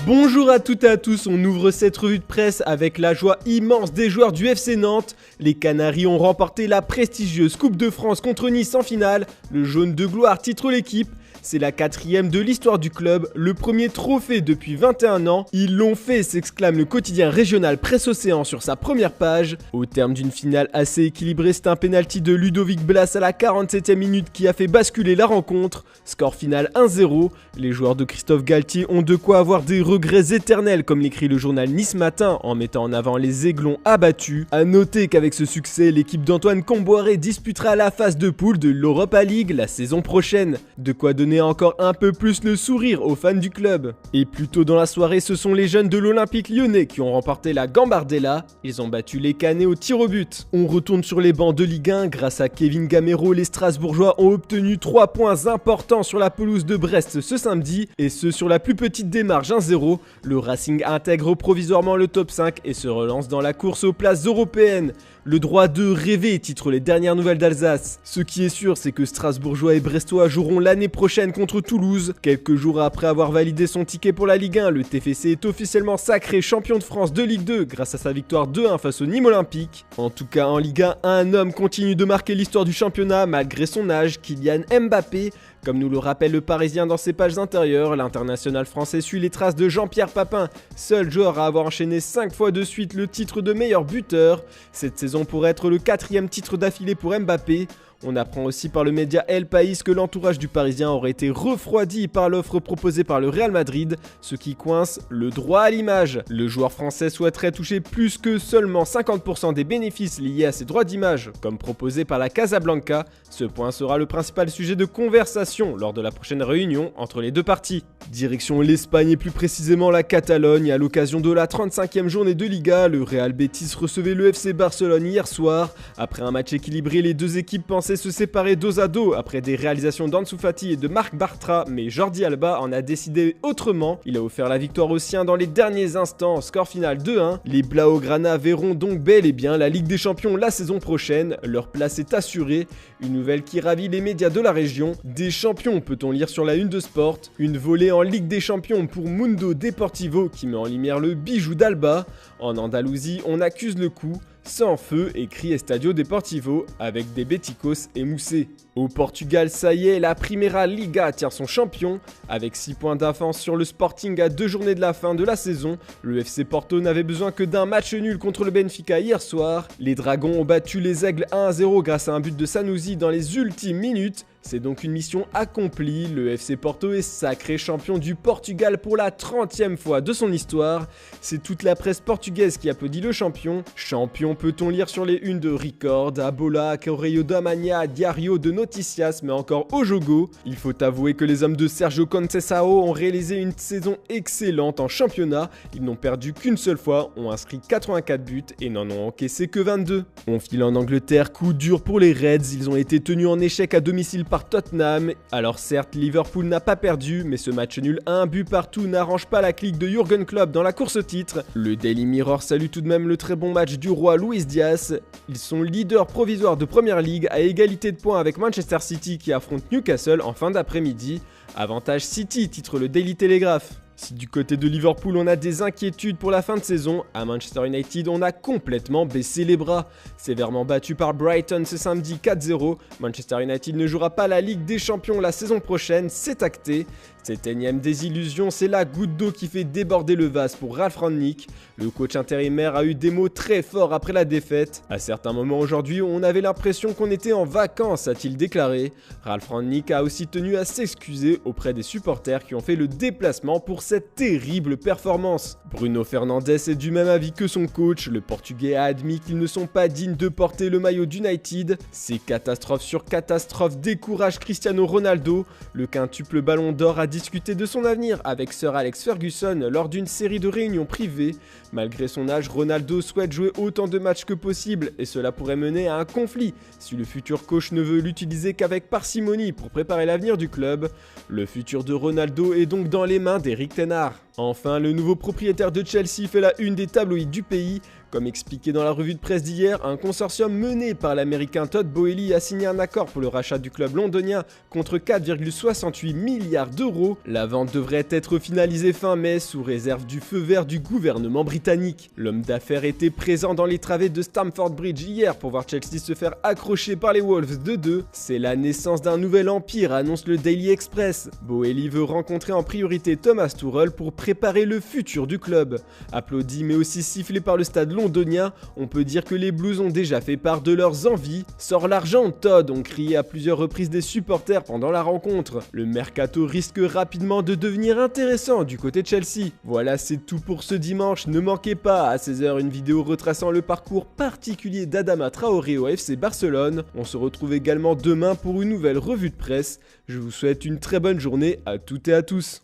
Bonjour à toutes et à tous, on ouvre cette revue de presse avec la joie immense des joueurs du FC Nantes. Les Canaries ont remporté la prestigieuse Coupe de France contre Nice en finale. Le jaune de gloire titre l'équipe. C'est la 4e de l'histoire du club, le premier trophée depuis 21 ans. Ils l'ont fait, s'exclame le quotidien régional Presse Océan sur sa première page. Au terme d'une finale assez équilibrée, c'est un pénalty de Ludovic Blas à la 47e minute qui a fait basculer la rencontre. Score final 1-0. Les joueurs de Christophe Galtier ont de quoi avoir des regrets éternels, comme l'écrit le journal Nice Matin en mettant en avant les Aiglons abattus. A noter qu'avec ce succès, l'équipe d'Antoine Comboiré disputera la phase de poule de l'Europa League la saison prochaine. De quoi donner encore un peu plus le sourire aux fans du club. Et plus tôt dans la soirée, ce sont les jeunes de l'Olympique Lyonnais qui ont remporté la Gambardella. Ils ont battu les Canets au tir au but. On retourne sur les bancs de Ligue 1. Grâce à Kevin Gamero, les Strasbourgeois ont obtenu 3 points importants sur la pelouse de Brest ce samedi, et ce sur la plus petite démarche 1-0. Le Racing intègre provisoirement le top 5 et se relance dans la course aux places européennes. Le droit de rêver titre les dernières nouvelles d'Alsace. Ce qui est sûr, c'est que Strasbourgeois et Brestois joueront l'année prochaine contre Toulouse. Quelques jours après avoir validé son ticket pour la Ligue 1, le TFC est officiellement sacré champion de France de Ligue 2 grâce à sa victoire 2-1 face au Nîmes Olympique. En tout cas, en Ligue 1, un homme continue de marquer l'histoire du championnat malgré son âge, Kylian Mbappé. Comme nous le rappelle le Parisien dans ses pages intérieures, l'international français suit les traces de Jean-Pierre Papin, seul joueur à avoir enchaîné 5 fois de suite le titre de meilleur buteur. Cette saison pourrait être le 4e titre d'affilée pour Mbappé. On apprend aussi par le média El País que l'entourage du Parisien aurait été refroidi par l'offre proposée par le Real Madrid, ce qui coince le droit à l'image. Le joueur français souhaiterait toucher plus que seulement 50% des bénéfices liés à ses droits d'image, comme proposé par la Casablanca. Ce point sera le principal sujet de conversation lors de la prochaine réunion entre les deux parties. Direction l'Espagne et plus précisément la Catalogne. À l'occasion de la 35e journée de Liga, le Real Betis recevait le FC Barcelone hier soir. Après un match équilibré, les deux équipes pensaient se séparer dos à dos après des réalisations d'Ansu Fati et de Marc Bartra, mais Jordi Alba en a décidé autrement. Il a offert la victoire aux siens dans les derniers instants, score final 2-1. Les Blaugrana verront donc bel et bien la Ligue des Champions la saison prochaine. Leur place est assurée, une nouvelle qui ravit les médias de la région. Des champions peut-on lire sur la une de Sport, une volée en Ligue des Champions pour Mundo Deportivo qui met en lumière le bijou d'Alba. En Andalousie, on accuse le coup. Sans feu, écrit Estadio Deportivo, avec des béticos émoussés. Au Portugal, ça y est, la Primeira Liga tire son champion. Avec 6 points d'avance sur le Sporting à 2 journées de la fin de la saison, le FC Porto n'avait besoin que d'un match nul contre le Benfica hier soir. Les Dragons ont battu les Aigles 1-0 grâce à un but de Sanusi dans les ultimes minutes. C'est donc une mission accomplie, le FC Porto est sacré champion du Portugal pour la 30e fois de son histoire. C'est toute la presse portugaise qui applaudit le champion. Champion peut-on lire sur les unes de Record, Abola, Correio da Manhã, Diario de Noticias, mais encore au Jogo. Il faut avouer que les hommes de Sergio Conceição ont réalisé une saison excellente en championnat. Ils n'ont perdu qu'une seule fois, ont inscrit 84 buts et n'en ont encaissé que 22. On file en Angleterre, coup dur pour les Reds, ils ont été tenus en échec à domicile par Tottenham. Alors certes, Liverpool n'a pas perdu, mais ce match nul à un but partout n'arrange pas la clique de Jürgen Klopp dans la course au titre. Le Daily Mirror salue tout de même le très bon match du roi Luis Diaz. Ils sont leaders provisoires de Premier League à égalité de points avec Manchester City qui affronte Newcastle en fin d'après-midi. Avantage City, titre le Daily Telegraph. Si du côté de Liverpool on a des inquiétudes pour la fin de saison, à Manchester United on a complètement baissé les bras. Sévèrement battu par Brighton ce samedi 4-0, Manchester United ne jouera pas la Ligue des Champions la saison prochaine, c'est acté. Cette énième désillusion, c'est la goutte d'eau qui fait déborder le vase pour Ralf Rangnick. Le coach intérimaire a eu des mots très forts après la défaite. À certains moments aujourd'hui, on avait l'impression qu'on était en vacances, a-t-il déclaré. Ralf Rangnick a aussi tenu à s'excuser auprès des supporters qui ont fait le déplacement pour cette terrible performance. Bruno Fernandes est du même avis que son coach. Le Portugais a admis qu'ils ne sont pas dignes de porter le maillot d'United. Ces catastrophes sur catastrophes découragent Cristiano Ronaldo. Le quintuple ballon d'or a discuté de son avenir avec Sir Alex Ferguson lors d'une série de réunions privées. Malgré son âge, Ronaldo souhaite jouer autant de matchs que possible et cela pourrait mener à un conflit si le futur coach ne veut l'utiliser qu'avec parcimonie pour préparer l'avenir du club. Le futur de Ronaldo est donc dans les mains d'Erik ten Hag. Enfin, le nouveau propriétaire de Chelsea fait la une des tabloïds du pays. Comme expliqué dans la revue de presse d'hier, un consortium mené par l'américain Todd Boehly a signé un accord pour le rachat du club londonien contre 4,68 milliards d'euros. La vente devrait être finalisée fin mai sous réserve du feu vert du gouvernement britannique. L'homme d'affaires était présent dans les travées de Stamford Bridge hier pour voir Chelsea se faire accrocher par les Wolves 2-2. C'est la naissance d'un nouvel empire, annonce le Daily Express. Boehly veut rencontrer en priorité Thomas Tuchel pour préparer le futur du club. Applaudi mais aussi sifflé par le stade londonien, on peut dire que les Blues ont déjà fait part de leurs envies. Sors l'argent, Todd, ont crié à plusieurs reprises des supporters pendant la rencontre. Le mercato risque rapidement de devenir intéressant du côté de Chelsea. Voilà, c'est tout pour ce dimanche. Ne manquez pas à 16h une vidéo retraçant le parcours particulier d'Adama Traoré au FC Barcelone. On se retrouve également demain pour une nouvelle revue de presse. Je vous souhaite une très bonne journée à toutes et à tous.